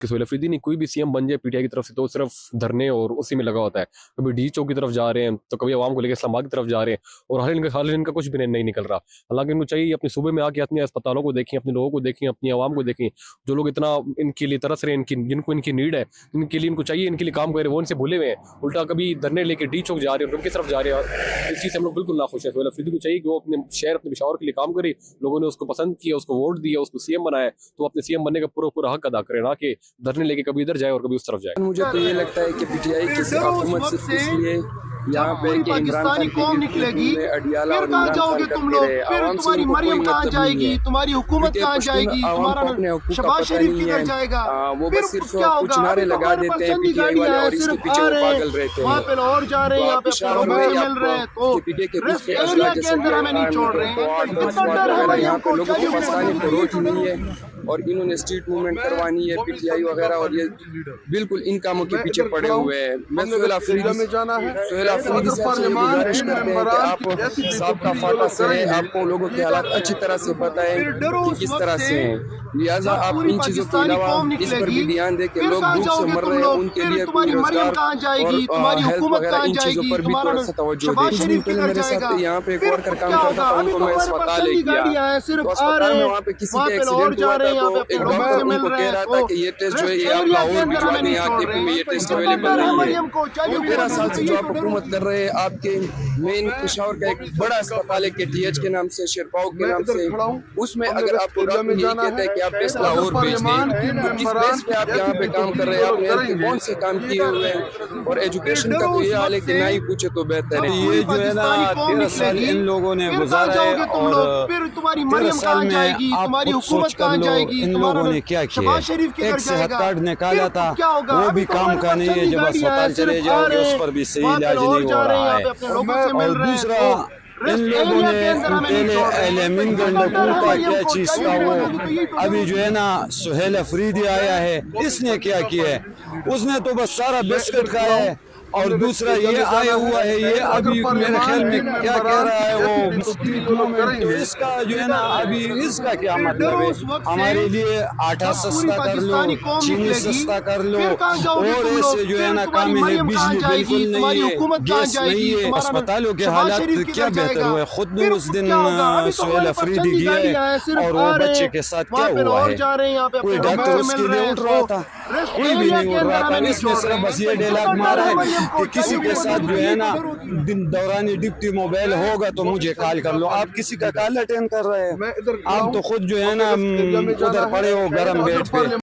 کہ سہیل افریدی نہیں کوئی بھی سی ایم بن جائے پی ٹی آئی کی طرف سے تو صرف دھرنے اور اسی میں لگا ہوتا ہے. کبھی ڈی چوک کی طرف جا رہے ہیں تو کبھی عوام کو لے کے اسلام آباد کی طرف جا رہے ہیں, اور حال ان کا کچھ بھی نہیں نکل رہا. حالانکہ ان کو چاہیے اپنے صوبے میں آ کے اپنے اسپتالوں کو دیکھیں, اپنے لوگوں کو دیکھیں, اپنی عوام کو دیکھیں, جو لوگ اتنا ان کے لیے ترس رہے ہیں, جن کو ان کی نیڈ ہے, ان کے لیے ان کو چاہیے ان کے لیے کام کرے, وہ ان سے بھولے ہوئے ہیں. الٹا کبھی دھرنے لے کے ڈی چوک جا رہے ہیں اور ان کی طرف جا رہے ہیں. اس چیز سے ہم لوگ بالکل ناخوش ہیں. سہیل افریدی کو چاہیے کہ وہ اپنے شہر اپنے پشاور کے لیے کام کرے. لوگوں نے اس کو پسند کیا, اس کو ووٹ دیا, اس کو سی ایم بنایا, تو اپنے سی ایم بننے کا پورا حق ادا کرے, نہ کہ دھرنے لے کے کبھی ادھر جائے اور کبھی اس طرف جائے. مجھے تو یہ لگتا ہے کہ پی ٹی آئی کی حکومت صرف اس لیے یہاں پہ کہ عمران خان قوم نکلے گی, اڈیالہ اور پھر کہاں عمران جاؤ خان گے تم کرتے لوگ, رہے. پھر عوام سے تمہاری ان کو کوئی مریم کہاں مطلب جائے نہیں گی, ہے. تمہاری حکومت کہاں جائے گی, عوام تمہارا کو اپنے حقوق کا شہباز پتہ شریف نہیں کدھر ہے. جائے گا, وہ پھر بس صرف کیا کچھ ہوگا. نعرے لگا دیتے ہیں پی ٹی آئی والے اور اس کے پیچھے وہ پاگل رہتے وہاں ہیں. پہ لاہور جا رہے ہیں, یہاں پہ پشاور اپنے میں لوگوں سے مل رہے ہیں, تو پی ٹی آئی کے ریسٹ دوسرے ایریا اضلاع کے جیسے اندر ہمیں نہیں چھوڑ رہے ہیں. اتنا ڈر ہے یہاں مریم پہ کو, لوگوں کو چاہیے پھنسانے کو روک نہیں ہے, اور انہوں نے اسٹریٹ موومنٹ کروانی ہے پی ٹی آئی وغیرہ, اور یہ بالکل ان کاموں کے پیچھے پڑے ہوئے ہیں. میں سہیل افریدی سے آپ سے یہ گزارش کرتے ہیں کہ آپ سابقہ فاٹا سے ہیں, آپ کو لوگوں کے حالات اچھی طرح سے پتہ ہے کہ کس طرح سے ہیں, لہٰذا آپ ان چیزوں کے علاوہ اس پر بھی دھیان دیں کہ لوگ بھوک سے مر رہے ہیں, ان کے لیے کوئی روزگار اور ہیلتھ وغیرہ ان چیزوں پر بھی تھوڑا سا توجہ دیں. کچھ دن پہلے میرے ساتھ یہاں پہ ایک ورکر کام کرتا تھا, ان کو میں اسپتال لے گیا, تو اسپتال میں وہاں پہ کسی کا ایکسیڈنٹ ہوا تھا, تو ایک ڈاکٹر ان کو کہہ رہا تھا کہ یہ ٹیسٹ جو ہے یہ آپ لاہور بھجوا دیں, یہاں کے پی میں یہ ٹیسٹ اویلیبل نہیں ہے. تو 13 سال سے جو آپ حکومت کر رہے ہیں, آپ کے مین پشاور کا ایک بڑا اسپتال ہے کے ٹی ایچ کے نام سے, شیرپاؤ کے نام سے, اس میں اگر آپ کو ڈاکٹر یہی کہتا ہے کہ آپ ٹیسٹ لاہور بھیج دیں, تو کس بیس پہ آپ یہاں پہ کام کر رہے ہیں؟ آپ نے ہیلتھ کے کون سے کام کیے ہوئے ہیں؟ اور ایجوکیشن کا تو یہ حال ہے کہ نہ ہی پوچھے تو بہتر ہے. یہ جو ہے نا 13 سال ان لوگوں نے گزارا ہے, اور 13 سال میں آپ خود سوچ کر لو ان لوگوں نے کیا کیا ہے. ایک صحت کارڈ نکالا تھا, وہ بھی کام کا نہیں ہے, جب اسپتال چلے جاؤ گے اس پر بھی صحیح علاج نہیں ہو رہا ہے. اور دوسرا ان لوگوں نے پہلے ایلیمن گنڈکوں کا کیا چیز تھا, وہ ابھی جو ہے نا سہیل افریدی آیا ہے, اس نے کیا کیا ہے؟ اس نے تو بس سارا بسکٹ کھایا ہے. اور دوسرا یہ آیا ہوا ہے, یہ ابھی میرے خیال میں کیا کہہ رہا ہے وہ, اس کا جو ہے نا ابھی اس کا کیا مطلب ہے؟ ہمارے لیے آٹا سستا کر لو, چینی سستا کر لو, اور ایسے جو ہے نا کام ہے, بجلی بالکل نہیں ہے, گیس نہیں ہے. اسپتالوں کے حالات کیا بہتر ہوئے؟ خود اس دن سہیل افریدی گیا ہے, اور وہ بچے کے ساتھ کیا ہوا ہے؟ کوئی ڈاکٹر اس کے لیے اٹھ رہا تھا؟ کوئی بھی نہیں اٹھ رہا تھا. اس نے صرف بس یہ ڈائلاگ مارا ہے کہ کسی کے ساتھ جو ہے نا دوران ڈپٹی موبائل ہوگا تو مجھے کال کر لو. آپ کسی کا کال اٹینڈ کر رہے ہیں؟ آپ تو خود جو ہے نا ادھر پڑے ہو گرم بیڈ پہ.